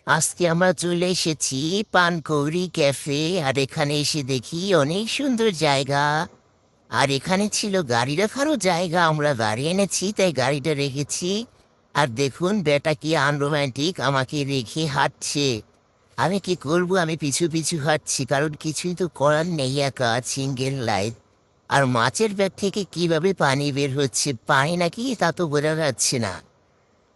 আজকে আমরা চলে এসেছি পানকৌড়ি ক্যাফে। আর এখানে এসে দেখি অনেক সুন্দর জায়গা। আর এখানে ছিল গাড়ি রাখারও জায়গা, আমরা গাড়ি এনেছি তাই গাড়িটা রেখেছি। আর দেখুন বেটা কি আনরোম্যান্টিক, আমাকে রেখে হাঁটছে। আমি কি করব, আমি পিছু পিছু হাঁটছি, কারণ কিছুই তো করার নেই, একা সিঙ্গেল লাইফ। আর মাছের ব্যাগ থেকে কিভাবে পানি বের হচ্ছে, পানি নাকি তা তো বোঝা যাচ্ছে না,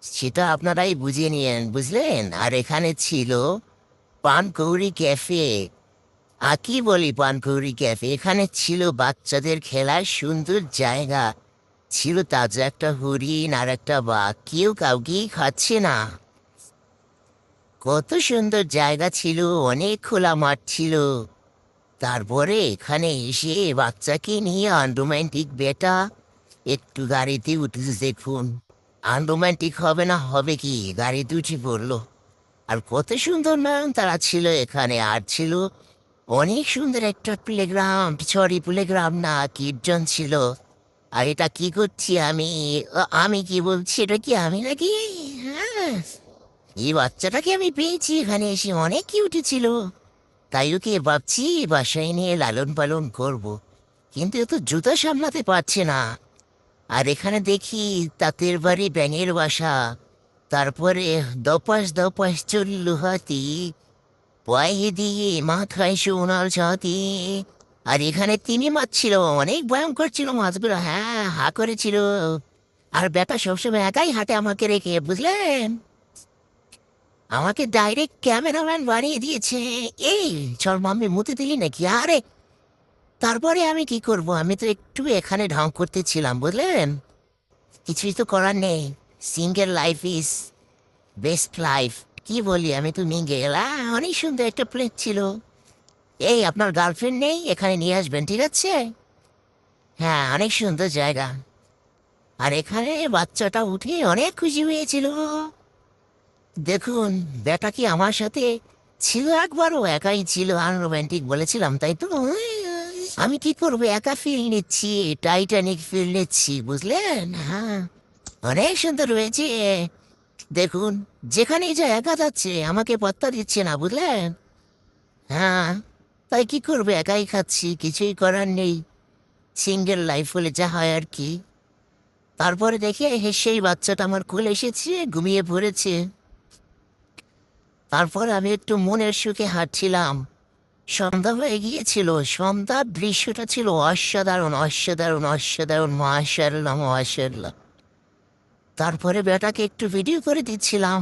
সেটা আপনারাই বুঝে নিয়েন, বুঝলেন। আর এখানে ছিল পানকৌড়ি ক্যাফে। কি বলি, পানকৌড়ি ক্যাফে, এখানে ছিল বাচ্চাদের খেলার সুন্দর জায়গা। ছিল তাজা একটা হরিণ আর একটা বাঘ, কেউ কাউকেই খাচ্ছে না। কত সুন্দর জায়গা ছিল, অনেক খোলা মাঠ ছিল। তারপরে এখানে এসে বাচ্চাকে নিয়ে আনরোম্যান্টিক বেটা একটু গাড়িতে উঠেছে, দেখুন। আনরোম্যান্টিক হবে না হবে কি, গাড়িতে উঠে পড়লো। আর কত সুন্দর ম্যাম তারা ছিল এখানে। আর ছিল অনেক সুন্দর একটা প্লেগ্রাউন্ড, সরি প্লেগ্রাউন্ড না, কীর্তন ছিল। আর এটা কি করছি আমি, আমি কি বলছি, এটা কি আমি নাকি? হ্যাঁ, এই বাচ্চাটাকে আমি পেয়েছি এখানে এসে, অনেক কিউট ছিল। তাই ওকে ভাবছি বাসায় নিয়ে লালন পালন করব। কিন্তু এ তো জুতা সামলাতে পারছে না। আর এখানে দেখি তাঁতের বাড়ি ব্যাঙের বাসা। তারপরে দপাস দপাস চলল হাতি, পায়ে দিয়ে মাথায় সোনার ছাতি। আর এখানে তিমি মাছ ছিল, অনেক ভয়ঙ্কর ছিল মাছগুলো, হ্যাঁ হা করেছিল। আর ব্যাটা সবসময় একাই হাঁটে আমাকে রেখে, বুঝলেন। আমাকে ডাইরেক্ট ক্যামেরাম্যান বানিয়ে দিয়েছে। এই চল মাম্মি, মুতে দিলি নাকি? আরে তারপরে আমি কি করব, আমি তো একটু এখানে ঢং করতেছিলাম, বুঝলেন। কিছুই তো করার নেই, single life is best life. কি বলি, আমি তো মিঙ্গেল। অনেক সুন্দর একটা প্লেস ছিল। এই আপনার গার্লফ্রেন্ড নেই, এখানে নিয়ে আসবেন, ঠিক আছে? হ্যাঁ, অনেক সুন্দর জায়গা। আর এখানে বাচ্চাটা উঠে অনেক খুশি হয়েছিল। দেখুন বেটা কি আমার সাথে ছিল, একবারও একাই ছিল, আনরোম্যান্টিক বলেছিলাম তাই তো। আমি কি করবো, একা ফিল নিচ্ছি, টাইটানিক ফিল নিচ্ছি, বুঝলেন। হ্যাঁ, অনেক সুন্দর হয়েছে। দেখুন যেখানেই যা একা যাচ্ছে, আমাকে পাত্তা দিচ্ছে না, বুঝলেন। হ্যাঁ, তাই কি করবে, একাই খাচ্ছি, কিছুই করার নেই। সিঙ্গেল লাইফ হলে যা হয় আর কি। তারপরে দেখে সেই বাচ্চাটা আমার কোলে এসেছে, ঘুমিয়ে পড়েছে। তারপর আমি একটু মনের সুখে হাঁটছিলাম। সন্ধ্যা হয়ে গিয়েছিল, সন্ধ্যার দৃশ্যটা ছিল অসাধারণ অসাধারণ অসাধারণ, মাশাআল্লাহ মাশাআল্লাহ। তারপরে বেটাকে একটু ভিডিও করে দিচ্ছিলাম।